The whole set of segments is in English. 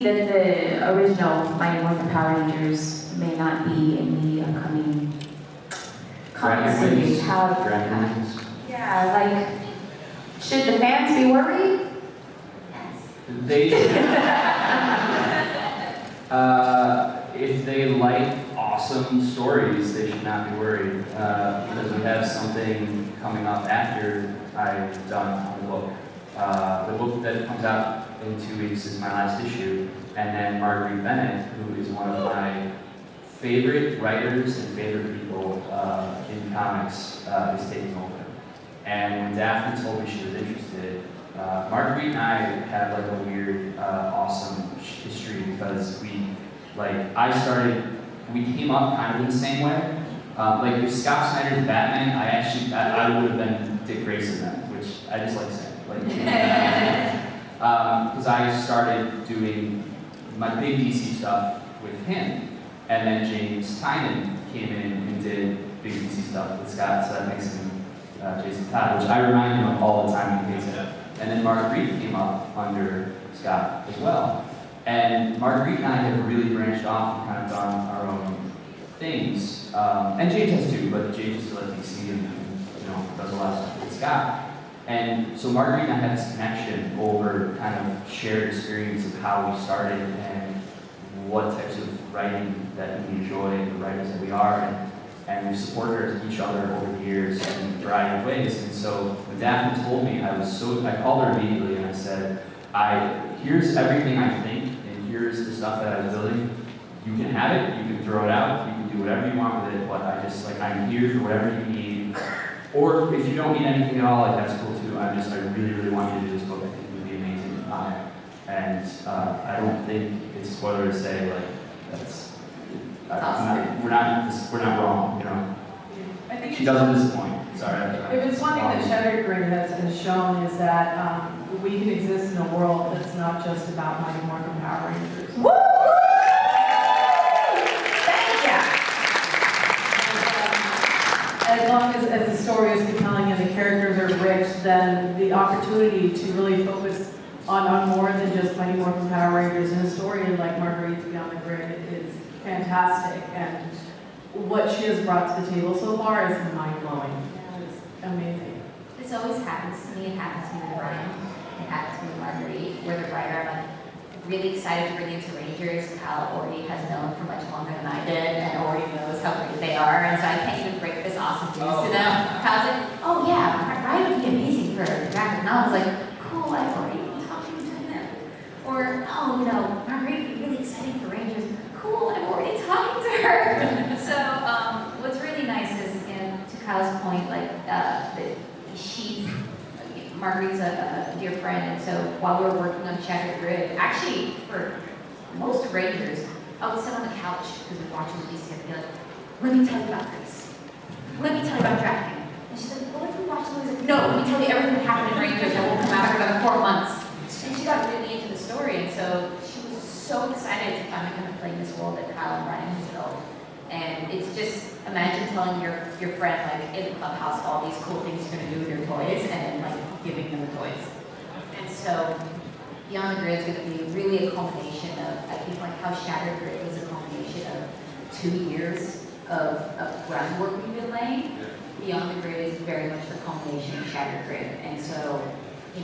That the original Mighty Morphin Power Rangers may not be in the upcoming comic series. Yeah, like, should the fans be worried? They if they like awesome stories, they should not be worried, because we have something coming up after I've done the book. The book that comes out in 2 weeks is my last issue, and then Marguerite Bennett, who is one of my favorite writers and favorite people in comics, is taking over. And when Dafna told me she was interested, Marguerite and I have like a weird, awesome history because we came up kind of in the same way. Like with Scott Snyder's Batman, I would have been Dick Grayson then, which I just like saying. Because I started doing my big DC stuff with him, and then James Tynan came in and did big DC stuff with Scott, so that makes him Jason Todd, which I remind him of all the time when he hates it. And then Marguerite came up under Scott as well. And Marguerite and I have really branched off and kind of done our own things. And James has too, but James is still at DC and does a lot of stuff with Scott. And so Marguerite and I had this connection over kind of shared experience of how we started and what types of writing that we enjoy, the writers that we are, and we've supported each other over the years in a variety of ways. And so when Dafna told me, I called her immediately and I said, here's everything I think, and here's the stuff that I was building. You can have it, you can throw it out, you can do whatever you want with it, but I'm here for whatever you need. Or if you don't need anything at all, that's cool too. I really, really want you to do this book. I think it would be amazing. And I don't think it's a spoiler to say we're not wrong, I think she doesn't disappoint. Sorry. If it's one thing that Shattered Grid has shown is that we can exist in a world that's not just about Mighty Morphin Power Rangers. Woo! Thank you! As long as the story is compelling and the characters are rich, then the opportunity to really focus on more than just Mighty Morphin Power Rangers and a story like Marguerite's Beyond the Grid is fantastic. And what she has brought to the table so far is mind-blowing. It's amazing. This always happens to me. It happens to me with Ryan. It happens to me with Marguerite. We're the writer. I'm really excited to bring into Rangers. Kyle already has known for much longer than I did and already knows how great they are. And so I can't even break this awesome news to them. Kyle's like, oh yeah, Ryan would be amazing for the graphic novel. I was like, cool, I've already been talking to him. Or, oh, Marguerite would be really exciting for Rangers. Cool, I'm already talking to her. So what's really nice is, to Kyle's point, Marguerite's a dear friend, and so while we were working on Shattered Grid, actually for most of Rangers, I would sit on the couch because we were watching the DC and be like, let me tell you about this. Let me tell you about drafting. And she's like, what if we watch the movie? No, let me tell you everything that happened in Rangers that will come out for another 4 months. And she got really into the story, and so she was so excited to finally come and play in this world that Kyle and Ryan has built. And it's just, imagine telling your friend, in the clubhouse, all these cool things you're going to do with your toys, and then, giving them the toys. And so, Beyond the Grid is going to be really a culmination of, I think, how Shattered Grid was a culmination of 2 years of groundwork we've been laying. Beyond the Grid is very much the culmination of Shattered Grid. And so,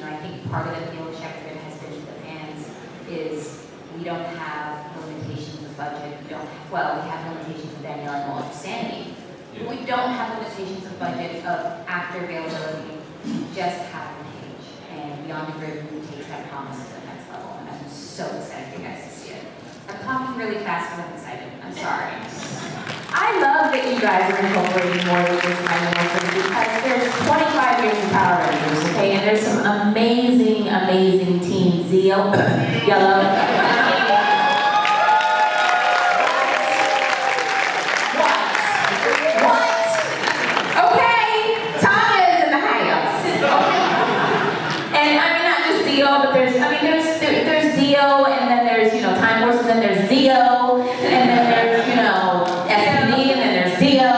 I think part of the appeal of Shattered Grid has been to the fans is we don't have limitations of budget. We have limitations of Danielle and Mullen's sanity. But we don't have limitations of budget of actor availability. We just have the page. And Beyond the Grid really takes that promise to the next level. And I'm so excited for you guys to see it. I'm talking really fast because I'm excited. I'm sorry. I love that you guys are incorporating more of this kind of thing because there's 25 years of Power Rangers, okay? And there's some amazing, amazing teams. Zeo, Yellow. There's Zeo, and then there's, Time Force, and then there's Zeo, and then there's, SPD, and then there's Zeo.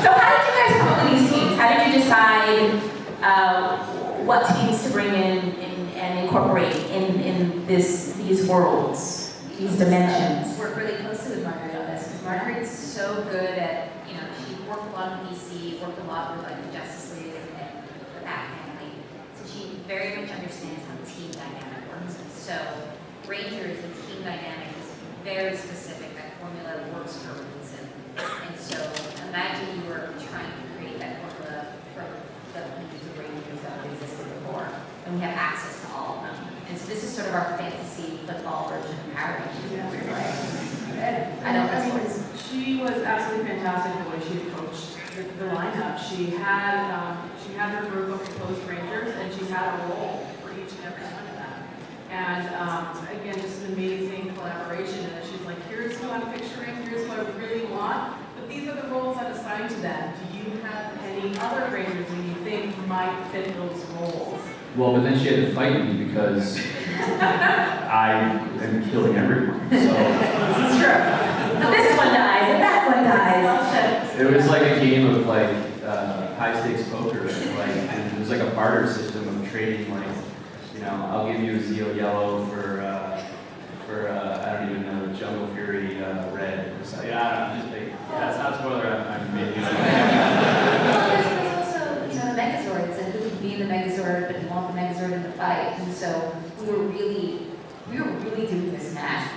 So how did you guys come up with these teams? How did you decide what teams to bring in and incorporate in these worlds, these dimensions. Work really closely with Marguerite on this, because Marguerite's so good at, she worked a lot with DC, worked a lot with like the Justice League and the Bat family. So she very much understands how team dynamic works. And so Rangers and team dynamic is very specific. That formula works for a reason. And so imagine you were trying to create that formula for the hundreds of Rangers that have existed before. And we have access to all of them. And so this is sort of our fantasy football version of Power Rangers in a weird way. I know that's what she was absolutely fantastic the way she coached the lineup. She had her group of proposed Rangers, and she had a role for each and every one of them. And again, just an amazing collaboration. And she's like, here's who I'm picturing, here's who I really want, but these are the roles I've assigned to them. Do you have any other Rangers that you think might fit those roles? Well, but then she had to fight me because I am killing everyone. So This is true. This one dies and that one dies. it was like a game of like high stakes poker. Like, and it was like a barter system of trading. Like, I'll give you a Zeo yellow for I don't even know, Jungle Fury red. So, yeah, I don't know, just big. Yeah, it's not a spoiler. I'm making Well, there's also, the Megazords, and who would be in the Megazord, but you want the Megazord in the fight. And so we were really doing this match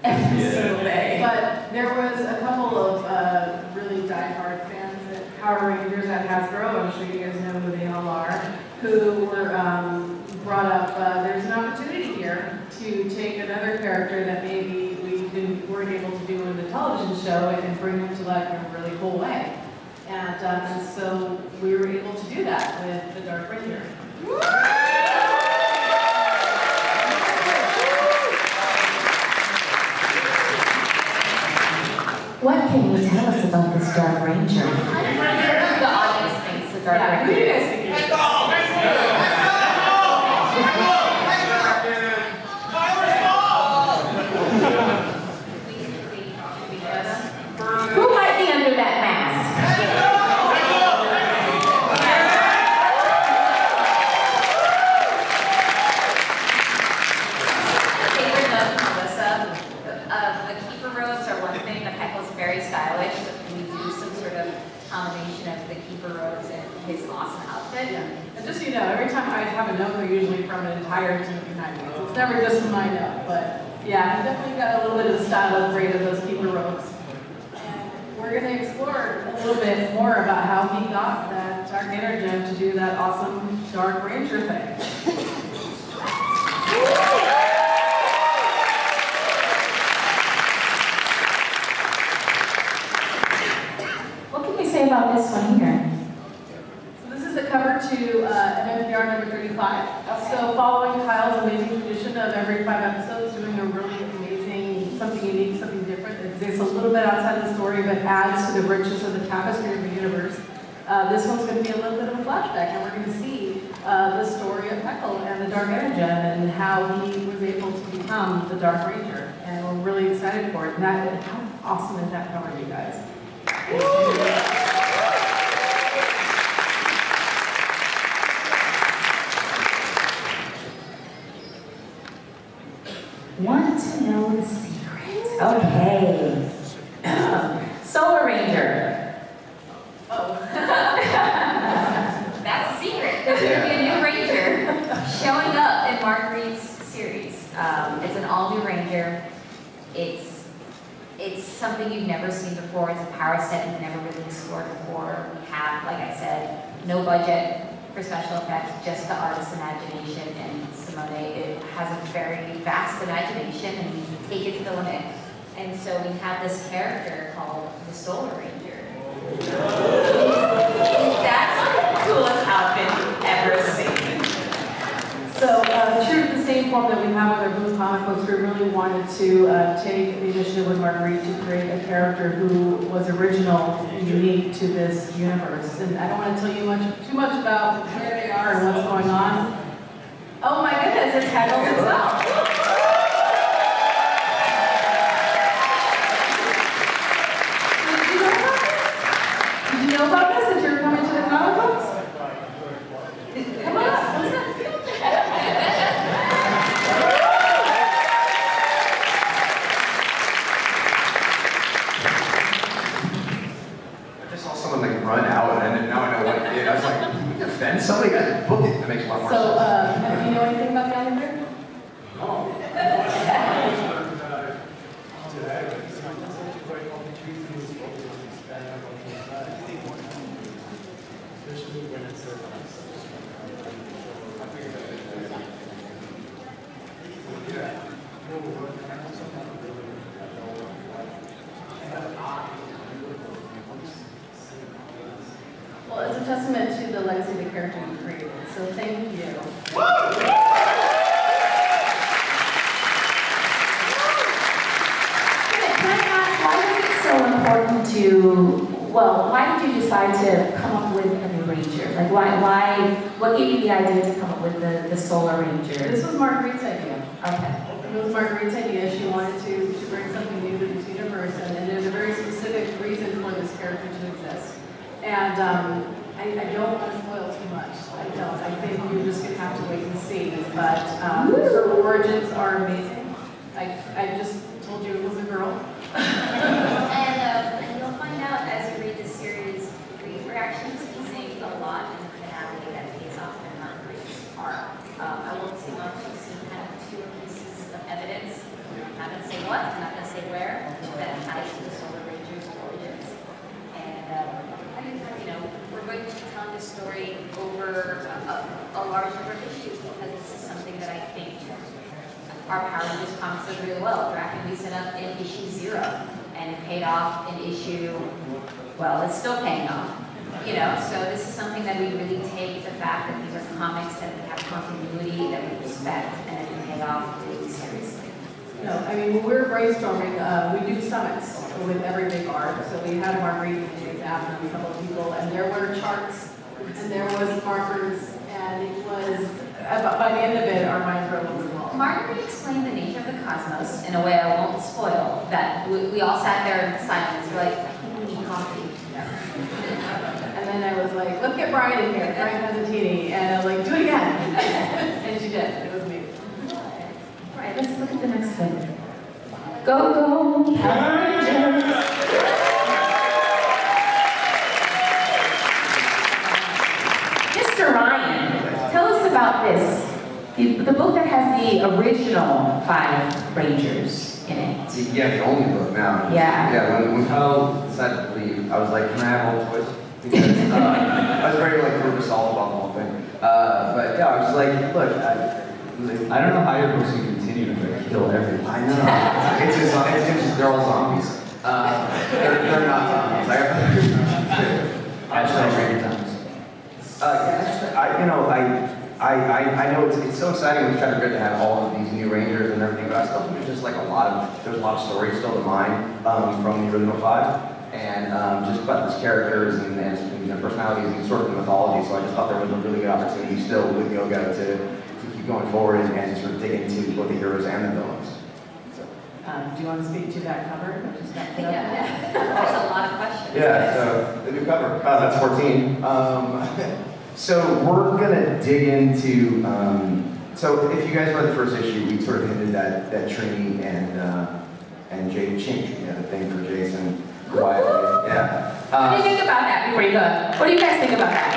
every single day. But there was a couple of really diehard fans at Power Rangers at Hasbro, I'm sure you guys know who they all are, who were brought up, there's an opportunity here to take another character that maybe we weren't able to do in the television show and bring him to life in a really cool way. And so we were able to do that with the Dark Ranger. What can you tell us about this Dark Ranger? The audience thinks the Dark Yeah, who do Ranger. you guys think it is? Who might be under that mask? Favorite note from Melissa, the keeper robes are one thing, but Heckle's very stylish, so can we do some sort of combination of the keeper robes and his awesome outfit? And just so you know, every time I have a note, they're usually from an entire team behind me. So it's never just my note, but yeah, he definitely got a little bit of the style upgrade of those keeper robes. And we're going to explore a little bit more about how he got that Dark Energy to do that awesome Dark Ranger thing. What can we say about this one here? So this is the cover to MMPR number 35. So following Kyle's amazing tradition of every 5 episodes doing a really amazing, something unique, something different that exists a little bit outside the story but adds to the richness of the tapestry of the universe. This one's going to be a little bit of a flashback, and we're going to see the story of Heckle and the Dark Energy and how he was able to become the Dark Ranger. And we're really excited for it. And how awesome is that cover, you guys? Want to know the secret? Okay. Solar Ranger. Oh. That's a secret. There's going to be a new Ranger showing up in Marguerite's series. It's an all-new Ranger. It's something you've never seen before. It's a power set you've never really explored before. We have, like I said, no budget for special effects, just the artist's imagination. And Simone, it has a very vast imagination, and you can take it to the limit. And so we have this character called the Solar Ranger. Is that the coolest outfit you've ever seen? So, true to the same form that we have with our Blue comic books, we really wanted to take the initiative with Marguerite to create a character who was original and unique to this universe. And I don't want to tell you too much about where they are and what's going on. Oh my goodness, it's Heckle himself. Did you know about this? That you're coming to the comic books? Come on, what's that? the legacy of the character you created. So thank you. Can I ask, why was it so important why did you decide to come up with a new ranger? Like, what gave you the idea to come up with the Solar Ranger? This was Marguerite's idea. Okay. It was Marguerite's idea. She wanted to bring something new to this universe, and there's a very specific reason for this character to exist. And I don't want to spoil too much. I don't. I think you're just going to have to wait and see. But her origins are amazing. I just told you it was a girl. And you'll find out as you read the series, we're actually teasing a lot in the finale that pays off in Marguerite's arc. I won't say much, you'll see kind of two pieces of evidence. I'm not going to say what, I'm not going to say where, that ties to the Solar Ranger's origins. And I mean, we're going to be telling this story over a large number of issues because this is something that I think our Power Rangers comics does really well. Dracula set up in issue 0, and it paid off in issue, well, it's still paying off. So this is something that we really take the fact that these are comics that we have continuity, that we respect, and that we pay off really seriously. I mean, when we're brainstorming, we do summits with every big arc. So we had Marguerite and Dafna and a couple of people, and there were charts, and there was markers, and it was, by the end of it, our minds were a little bit long. Marguerite explained the nature of the cosmos in a way I won't spoil, that we all sat there in silence. We're like, I think we need coffee. And then I was like, let's get Brian in here. Brian has a teeny. And I was like, do it again. And she did. It was amazing. All right, let's look at the next one. Go, Power Rangers! Mr. Ryan, tell us about this. The book that has the original 5 Rangers in it. Yeah, the only book now. Yeah. Yeah, when Kyle decided to leave, I was like, can I have all the toys? Because I was very like salt about the whole thing. But yeah, I was like, look, I don't know how you're supposed to continue to kill everyone. I know. It's just they're all zombies. They're not zombies. Hashtag Ranger times. I know it's so exciting with Cheddar Grid to have all of these new Rangers and everything, but I still think there's just like there's a lot of stories still to mine from the original 5. And just about these characters and their personalities and sort of the mythology. So I just thought there was a really good opportunity still with Yoga to keep going forward and sort of dig into both the heroes and the villains. So. Do you want to speak to that cover? That just got put up? Yeah, there's a lot of questions. Yeah, so the new cover, that's 14. So we're gonna dig into, so if you guys read the first issue, we sort of hinted that Trini and Jade changed the thing for Jason. Quietly, yeah. What do you think about that before you go? What do you guys think about that?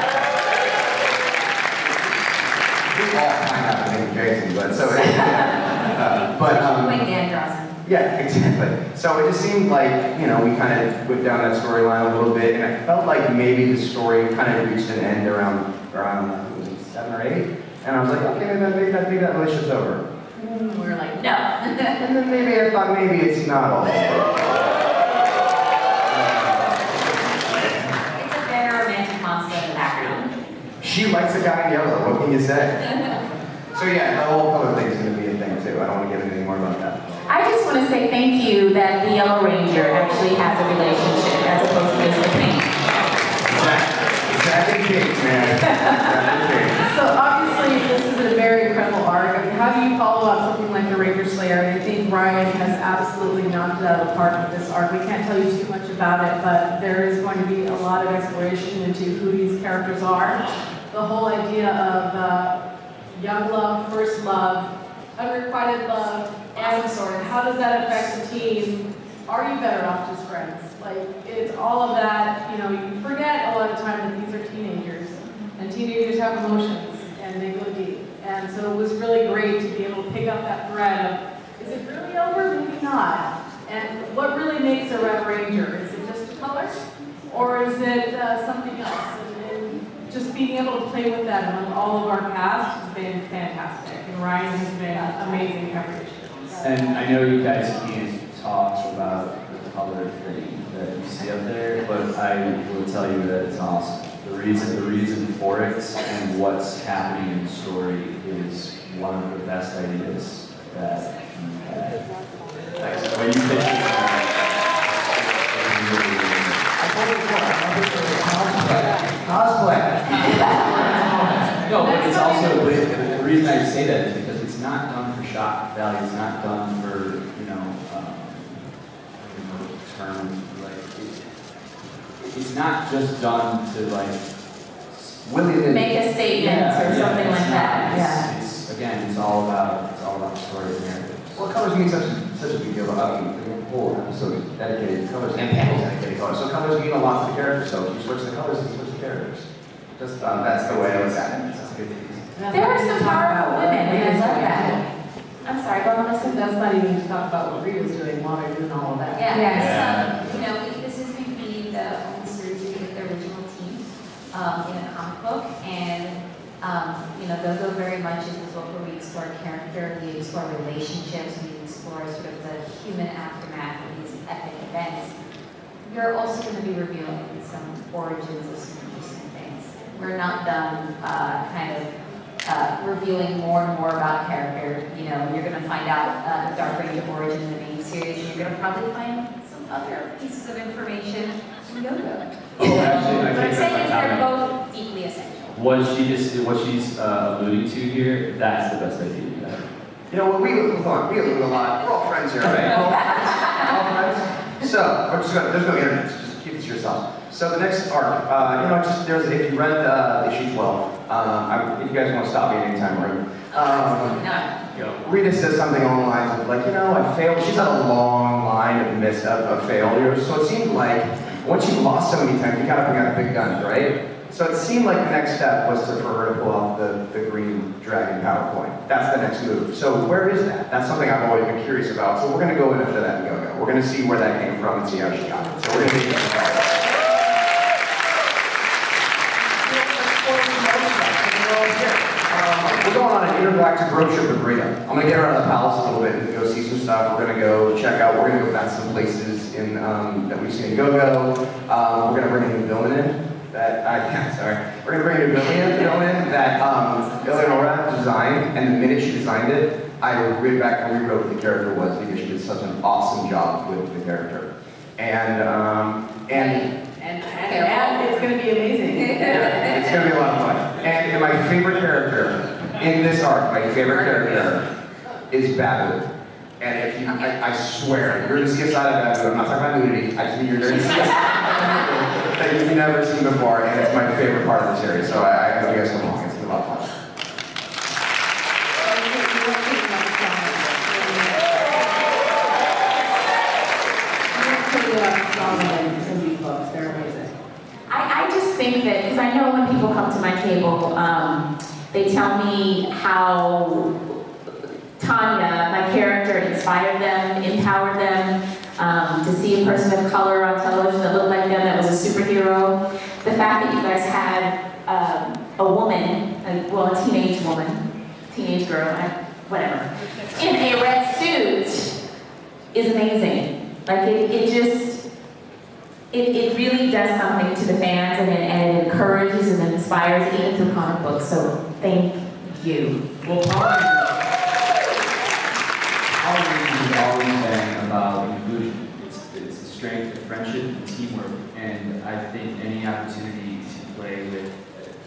We all find out the name Jason, but so Wait, Dan draws him. yeah, exactly. So it just seemed like, we kind of went down that storyline a little bit, and I felt like maybe the story kind of reached an end around was it 7 or 8, and I was like, okay, maybe that relationship's over. We were like, no. And then maybe I thought maybe it's not all over. She likes a guy in yellow, what can you say? So yeah, the whole color thing is going to be a thing too. I don't want to get into any more about that. I just want to say thank you that the Yellow Ranger actually has a relationship as opposed to just the pink. Exactly pink, man. So obviously this is a very incredible arc. I mean, how do you follow up something like the Ranger Slayer? And I think Brian has absolutely knocked it out of the park with this arc. We can't tell you too much about it, but there is going to be a lot of exploration into who these characters are. The whole idea of young love, first love, unrequited love, and sort of how does that affect the team? Are you better off just friends? Like, it's all of that, you forget a lot of time that these are teenagers, and teenagers have emotions, and they go deep. And so it was really great to be able to pick up that thread of, is it really over? Maybe not. And what really makes a Red Ranger? Is it just color? Or is it something else? And just being able to play with that among all of our cast has been fantastic. And Ryan has been amazing every issue. And I know you guys can't talk about the color thing that you see up there, but I will tell you that it's awesome. The reason for it and what's happening in the story is one of the best ideas that you had. When you pitched it, Cosplay. no, but it's also, the reason I say that is because it's not done for shock value, it's not done for, you know, I don't know the term, like, it's not just done to, like, Make a statement or something like that. Yeah. It's again, it's all about the story of narrative. Well, colors mean such a big deal. The whole episode is dedicated to colors and panels dedicated to colors. So colors mean a lot to the characters. So if you switch the colors, you switch the characters. Just that's the way I look at it. That's a good thing. There are some powerful women. I love that. I'm sorry, go on. That's not even to talk about what Rita was doing while they're doing all of that. Yeah, Yes. you know, this is maybe the only series we get the original team in a comic book, and you know, Go-Go very much is the book where we explore character, we explore relationships, we explore sort of the human aftermath of these epic events. We're also going to be revealing some origins of some interesting things. We're not done revealing more and more about character. You know, you're going to find out the Dark Ranger origin in the main series, and you're going to probably find some other pieces of information from Go-Go. Oh, actually, I What I'm think saying is they're that both deeply essential. what she's alluding to here, that's the best idea you have. You know, we allude a lot. We're all friends here, right? All friends. So, there's no internet, so just keep it to yourself. So the next arc, you know, if you read issue 12, if you guys want to stop me anytime, Rita says something along the lines of like, you know, I failed. She's had a long line of failures, so it seemed like once you lost so many times, you kind of got the big guns, right? So it seemed like the next step was for her to pull out the green dragon power coin. That's the next move. So where is that? That's something I've always been curious about. So we're going to go into that and Go-Go. We're going to see where that came from and see how she got it. So we're going to get we're going on an intergalactic road trip with Rita. I'm going to get her out of the palace a little bit and go see some stuff. We're going to go check out, we're going to go back to some places in that we've seen in Go-Go. We're going to bring a new villain in. We're going to bring a new villain that Eleonora designed, and the minute she designed it, I went back and rewrote what the character was because she did such an awesome job with the character. And it's going to be amazing. Yeah, it's going to be a lot of fun. And my favorite character in this arc, my favorite character is Babu. And if you, I swear, you're going to see a side of Babu. I'm not talking about nudity. I just mean you're going to see a side that you've never seen before, and it's my favorite part of the series. So I hope you guys come along. It's going to be a lot of fun. They're amazing. I just think that, because I know when people come to my table, they tell me how Tanya, my character, inspired them, empowered them, to see a person of color on television that looked like them, that was a superhero. The fact that you guys had a woman, a teenage woman, teenage girl, whatever, in a red suit is amazing. Like, it really does something to the fans, and it encourages and inspires even through comic books. So thank you. Well, our has always been about inclusion. It's the strength of friendship and teamwork, and I think any opportunity to play with,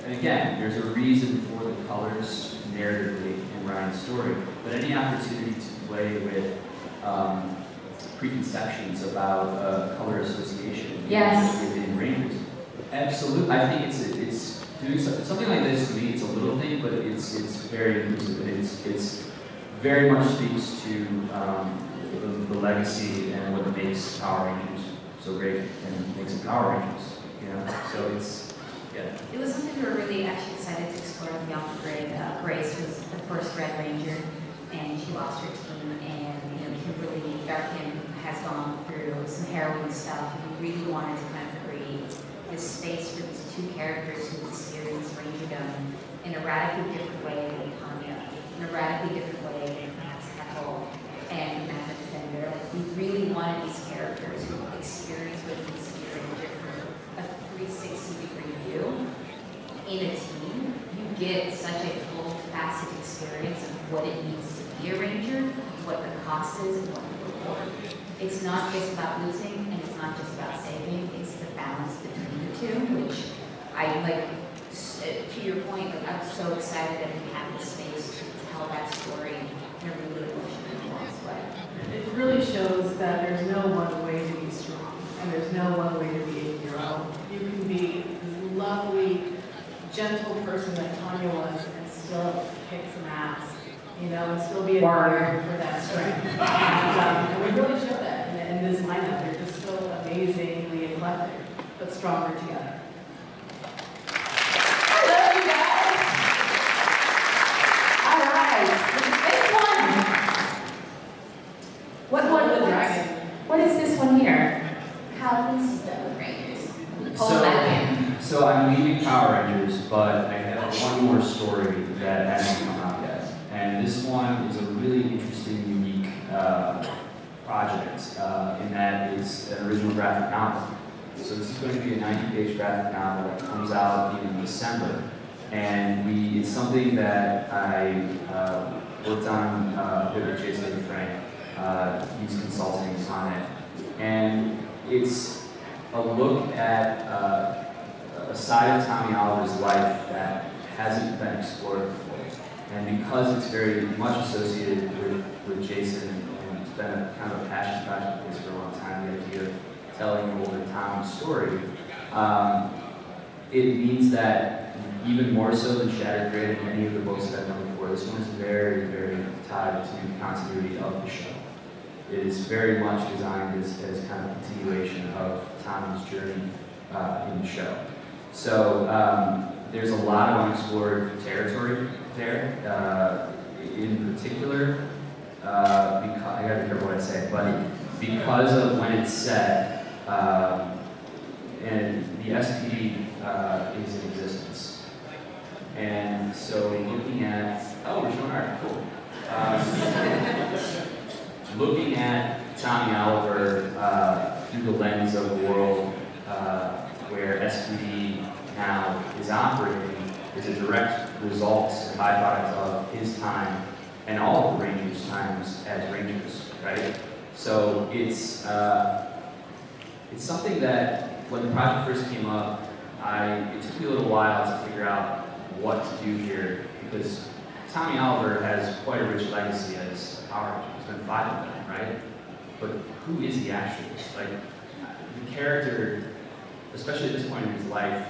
and again, there's a reason for the colors narratively in Ryan's story, but any opportunity to play with preconceptions about color association within Rangers. Absolutely, I think it's doing something like this. To me, it's a little thing, but it's very inclusive. It's very much speaks to the legacy and what makes Power Rangers so great and makes them Power Rangers. You know, so it's It was something we were really actually excited to explore with the Alpha Grid. Grace was the first Red Ranger, and she lost her team, and Kimberly Darkin has gone through some harrowing stuff, and we really wanted to kind of create this space for these two characters who experience Rangerdom in a radically different way than Tanya, in a radically different way than perhaps Heckle and Magic Defender. Like, we really wanted these characters who experience what it means to be a Ranger from a 360-degree view. in a team, you get such a full facet experience of what it means to be a ranger, what the cost is, and what the reward. It's not just about losing, and it's not just about saving, it's the balance between the two, which I like, to your point, like, I'm so excited that we have the space to tell that story in a really emotional and nuanced way. It really shows that there's no one way to be strong, and there's no one way to be a hero. You can be this lovely, gentle person that Tanya was, and still kick some ass, you know, and still be admired for that strength. And we really show that in this lineup. They're just so amazingly eclectic, but stronger together. I love you guys. All right. This one. What one? The dragon. What is this one here? Kyle, this is the Rangers. Pull it back in. So I'm leaving Power Rangers, but I have one more story that hasn't come out yet. And this one is a really interesting, unique project in that it's an original graphic novel. So this is going to be a 90-page graphic novel that comes out in December. And it's something that I worked on with Jason and Frank. He's consulting on it. And it's a look at a side of Tommy Oliver's life that hasn't been explored before. And because it's very much associated with Jason, and it's been a kind of a passion project of his for a long time, the idea of telling an older Tommy story, it means that even more so than Shattered Grid and any of the books that I've done before, this one is very, very tied to the continuity of the show. It is very much designed as kind of a continuation of Tommy's journey in the show. So there's a lot of unexplored territory there. In particular, because, I gotta be careful what I say, but because of when it's set, and the SPD is in existence. And so looking at, oh, we're showing art, cool. Looking at Tommy Oliver through the lens of a world where SPD now is operating is a direct result and byproduct of his time and all of the Rangers' times as Rangers, right? So it's something that when the project first came up, it took me a little while to figure out what to do here because Tommy Oliver has quite a rich legacy as a Power Ranger. There's been 5 of them, right? But who is he actually? Like, the character, especially at this point in his life,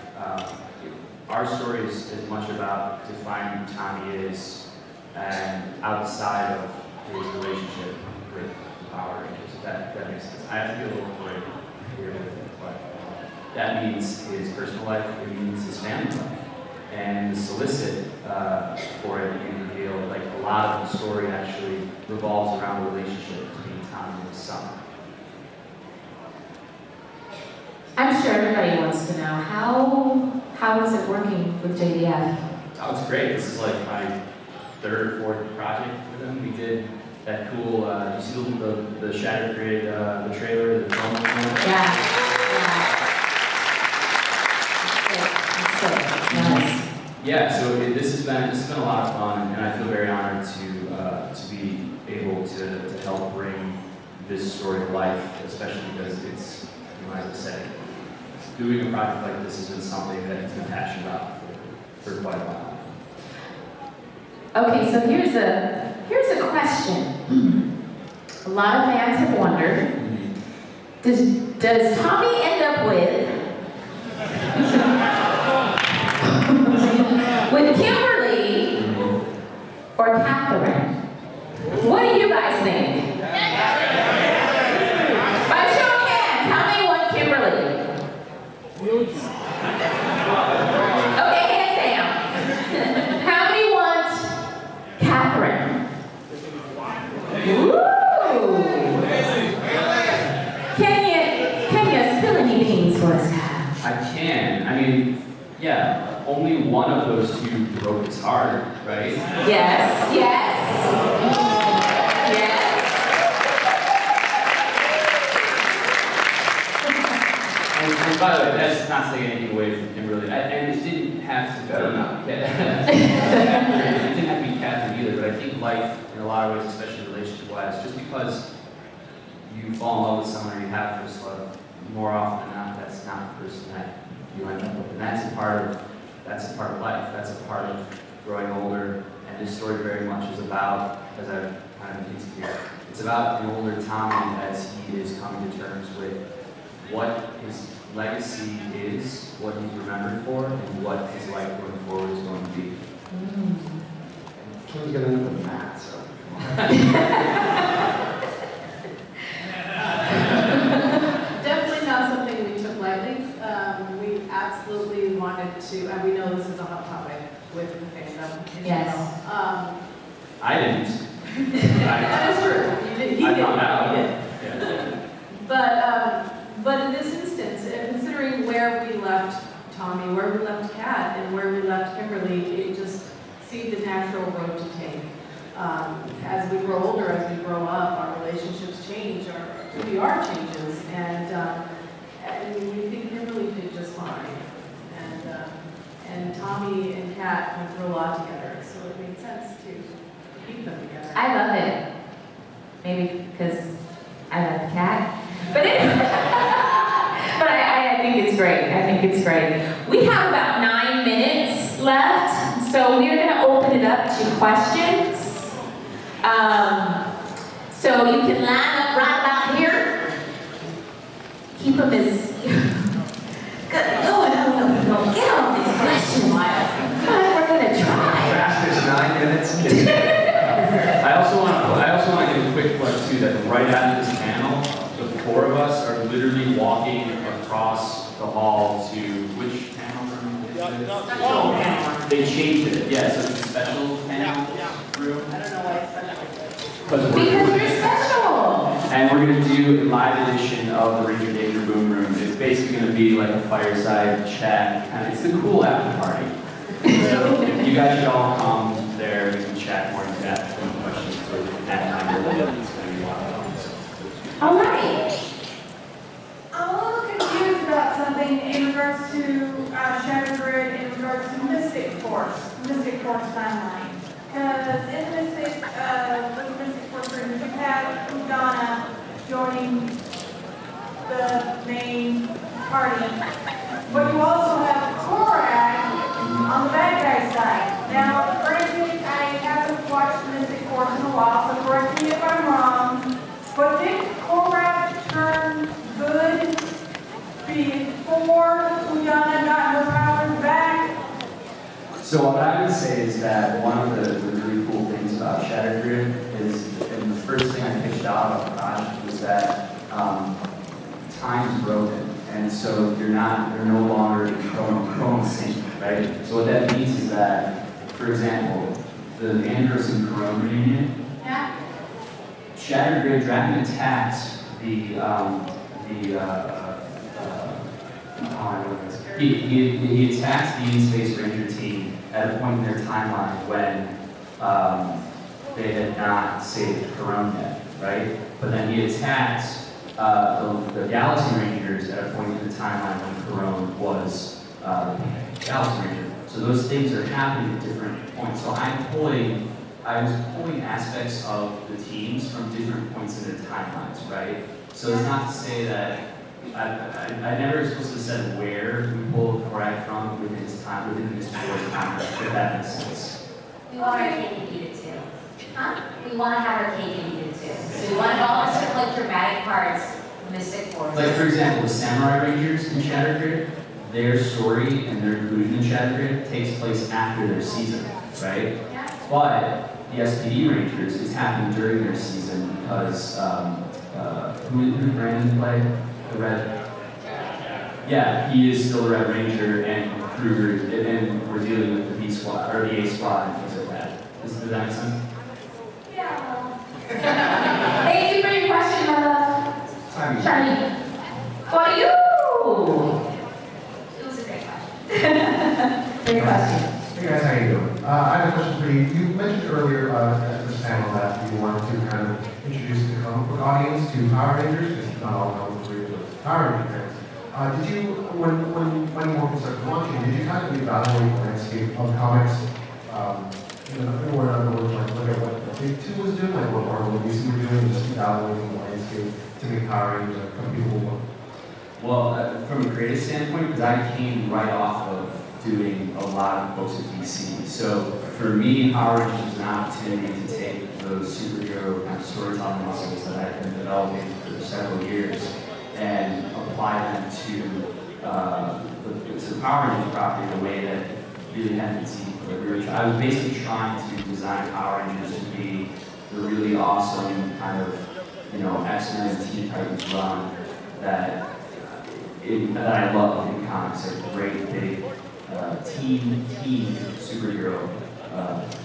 our story is as much about defining who Tommy is and outside of his relationship with the Power Rangers. If that makes sense. I have to be a little worried here with it, but that means his personal life, it means his family life. And the solicit for it being revealed, like a lot of the story actually revolves around the relationship between Tommy and his son. I'm sure everybody wants to know how is it working with JDF? Oh, it's great. This is like my 3rd or 4th project with them. We did that cool, you see the Shattered Grid, the trailer, the film? Yeah. Nice. Yeah, so this has been a lot of fun, and I feel very honored to be able to help bring this story to life, especially because it's, as I said, doing a project like this has been something that he's been passionate about for quite a while. Okay, so here's a question. A lot of fans have wondered, does Tommy end up with Kimberly or Catherine? What do you guys think? By show of hands, how many want Kimberly? Okay, hands down. How many want Catherine? Ooh! Can you spill any beans for us, Kyle? I can. I mean, yeah, only one of those 2 broke his heart, right? Yes, yes. Yes. And by the way, that's not taking anything away from Kimberly, and it didn't have to be. Better not. It didn't have to be Catherine either, but I think life, in a lot of ways, especially relationship-wise, just because you fall in love with someone or you have first love, more often than not, that's not the person that you end up with, and that's a part of life. That's a part of growing older, and this story very much is about, as I've kind of hinted here, it's about an older Tommy as he is coming to terms with what his legacy is, what he's remembered for, and what his life going forward is going to be. Kim's gonna end up with Matt, so come on. Definitely not something we took lightly. We absolutely wanted to, and we know this is a hot topic with the fandom. Yes. I didn't. That is true. He I did. found out. He did. Yeah. But in this instance, considering where we left Tommy, where we left Kat, and where we left Kimberly, it just seemed the natural road to take. As we grow older, as we grow up, our relationships change, our PR changes, and we think Kimberly did just fine. And Tommy and Kat went through a lot together, so it made sense to keep them together. I love it. Maybe because I love the cat. But but I think it's great. I think it's great. We have about 9 minutes left, so we're going to open it up to questions. So you can line up right about here. Keep them as good. No, get off these questions. We're going to try. Fastest 9 minutes. I also want to give a quick plug too that right after this panel, the 4 of us are literally walking across the hall to which panel room is it? They changed it. Yeah, so it's a special panel room. I don't know why it's special. Because Because you're special. and we're going to do a live edition of the Ranger Danger Boom Room. It's basically going to be like a fireside chat. And it's the cool after party. So you guys should all come there. We can chat more in depth and questions with that time. It's going to be a lot of fun. All right. I'm a little confused about something in regards to Shattered Grid, in regards to Mystic Force timeline. Because in Mystic, with the Mystic Force group, you have Udana joining the main party, but you also have Korak on the bad guy side. Now, granted, I haven't watched Mystic Force in a while, so correct me if I'm wrong, but did Korak turn good before Udana got her powers back? So what I would say is that one of the really cool things about Shattered Grid is, and the first thing I pitched out on the project was that time is broken, and so you're no longer in chrono sync, right? So what that means is that, for example, the Andros and Corona reunion, Yeah. Shattered Grid Dragon attacked he attacked the Space Ranger team at a point in their timeline when they had not saved Corona yet, right? But then he attacked the Galaxy Rangers at a point in the timeline when Corona was Galaxy Ranger. So those things are happening at different points. So I was pulling aspects of the teams from different points in their timelines, right? So it's not to say that I never explicitly said where we pulled Korak from within this timeline, if that makes sense. We want our cake and eat it too. Huh? We want to have our cake and eat it too. So we want all the sort of like dramatic parts, Mystic Force. Like for example, the Samurai Rangers in Shattered Grid, their story and their inclusion in Shattered Grid takes place after their season, right? Yeah. But the SPD Rangers is happening during their season because who did Brandon play? The Red. Yeah, he is still the Red Ranger, and Kruger, and we're dealing with the B Squad or the A Squad and things like that. Does that make sense? Yeah. Thank you for your question, my love. Shani. For you. It was a great question. Great question. Hey guys, how you doing? I have a question for you. You mentioned earlier at this panel that you wanted to kind of introduce the comic book audience to Power Rangers, because not all comic book readers are Power Ranger fans. Did you, when Morphin started launching, did you kind of evaluate the landscape of comics? In other words, like look at what the Big Two was doing, like what Marvel and DC were doing, just evaluating the landscape to make Power Rangers like come people. Well, from a creative standpoint, because I came right off of doing a lot of books at DC. So for me, Power Rangers was an opportunity to take those superhero kind of storytelling muscles that I've been developing for several years and apply them to the Power Rangers property in a way that really hadn't been seen before. I was basically trying to design Power Rangers to be the really awesome kind of, X-Men and Teen Titans run that I love in comics. They're great, big teen superhero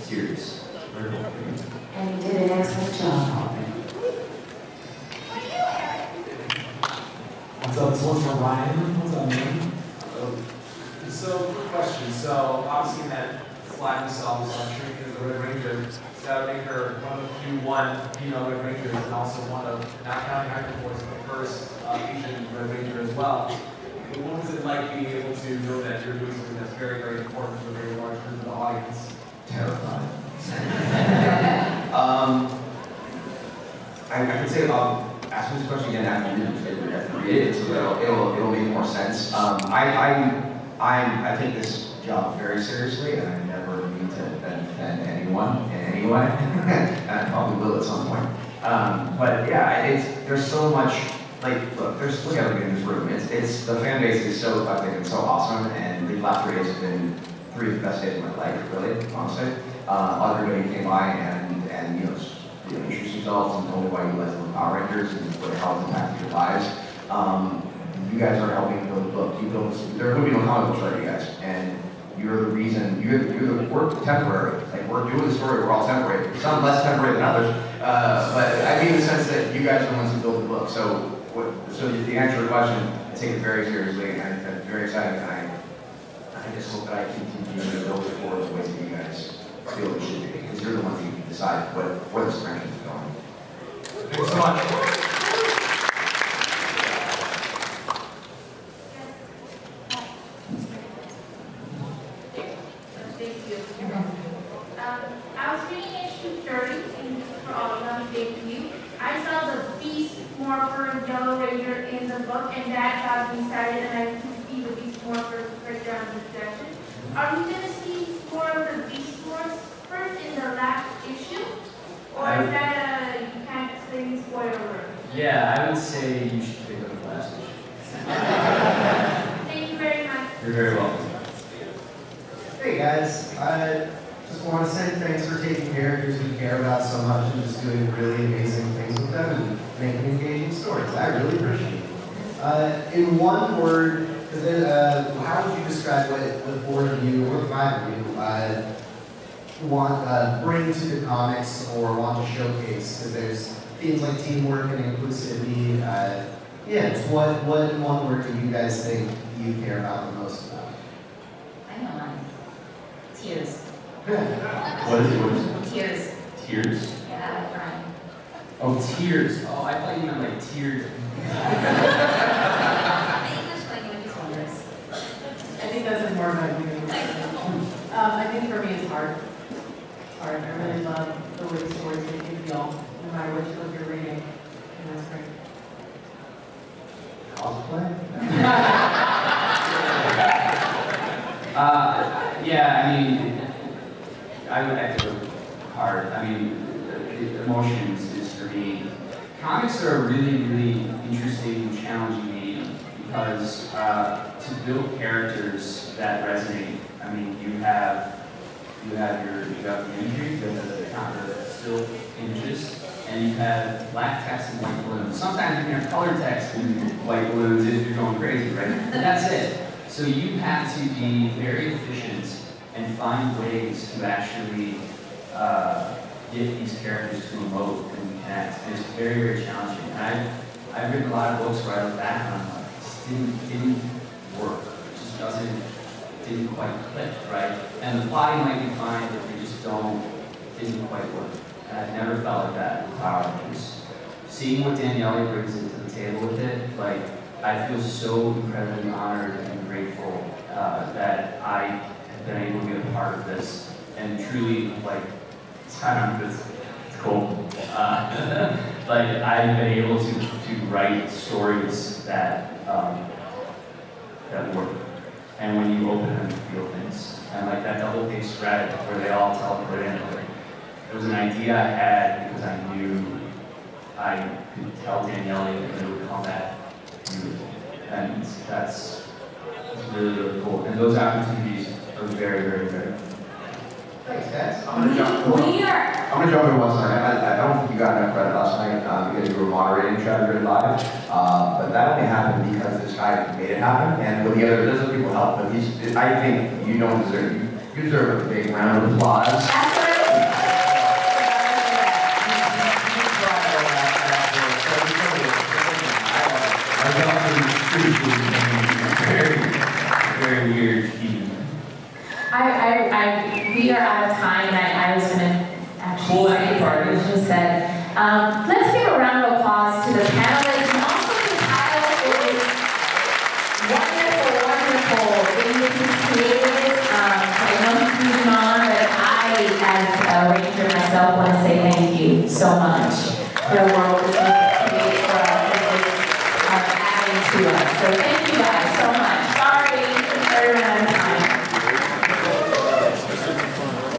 series. And you did an excellent job. What's up? This one's from Ryan. What's up, man? So, quick question. So, obviously, in that slide we saw, Shrink as the Red Ranger. So that would make her one of the few female Red Rangers, and also one of, not counting Hyperforce, the first Asian Red Ranger as well. What was it like being able to know that you're doing something that's very, very important to a very large group of the audience? Terrifying. I can say about asking this question again after you read it, so it'll make more sense. I take this job very seriously, and I never mean to offend anyone in any way, and I probably will at some point. But yeah, there's so much. Like, look at everybody in this room. It's the fan base is so eclectic and so awesome, and the last 3 days have been 3 of the best days of my life, really, honestly. Everybody came by and introduced themselves and told me why you guys love Power Rangers and what how it's impacted your lives. You guys are helping build a book. There would be no comic books without you guys, and you're the reason. We're temporary. Like, we're doing the story. We're all temporary. Some less temporary than others, but I mean in the sense that you guys are the ones who build the book. So the answer to the question, I take it very seriously, and I'm very excited, and I just hope that I continue to build it forward the ways that you guys feel it should be, because you're the ones who decide where this franchise is going. Thanks so much. Thank you. I was reading issue 30, and this is for all young debut. I saw the Beast Morpher and Yellow Ranger in the book, and that got me excited, and I can see the Beast Morpher right down the section. Are we going to see more of the Beast Morphs first in the last issue? Or is that you can't say spoiler alert? Yeah, I would say you should pick up the last issue. Thank you very much. You're very welcome. Hey guys, I just want to say thanks for taking characters we care about so much and just doing really amazing things with them and making engaging stories. I really appreciate it. In one word, how would you describe what the 4 of you or the 5 of you bring to the comics or want to showcase? Because there's themes like teamwork and inclusivity. Just what in one word do you guys think you care about the most about? I know mine. Tears. What is it? Tears. Tears? Yeah, crying. Oh, tears. Oh, I thought you meant like tears. English language is wondrous. I think that's more about you. I think for me it's hard. It's hard. I really love the way the stories make you feel, no matter which book you're reading. And that's great. Cosplay? Yeah, I mean, I would echo hard. I mean, emotions is for me. Comics are a really, really interesting and challenging medium because to build characters that resonate. I mean, you have the imagery, the still images, and you have black text and white balloons. Sometimes you can have color text and white balloons if you're going crazy, right? And that's it. So you have to be very efficient and find ways to actually get these characters to emote and connect. And it's very, very challenging. And I've written a lot of books where I look back and I'm like, this didn't work. It just didn't quite click, right? And the plotting might be fine, but they just didn't quite work. And I've never felt like that with Power Rangers. Seeing what Daniele brings into the table with it, like, I feel so incredibly honored and grateful that I have been able to be a part of this, and truly, like, it's cool. Like, I've been able to write stories that that work, and when you open them, you feel things. And like that double-page spread where they all tell their input. It was an idea I had because I knew I could tell Danielle and it would come back beautiful. And that's really, really cool. And those opportunities are very, very, very cool. Thanks, guys. I'm gonna jump in one second. I don't think you got enough credit last night because you were moderating Shattered Grid Live. But that only happened because this guy made it happen, and with the other people helped. But I think you don't deserve. You deserve a big round of applause. Very weird. We are out of time, and I was gonna actually Cool, say, after party. I just said, let's give a round of applause to the panelists, and also to Kyle for his wonderful things he's created. I know he's moving on, but I, as a ranger myself, want to say thank you so much for the world that you've created for us and just adding to us. So thank you guys so much.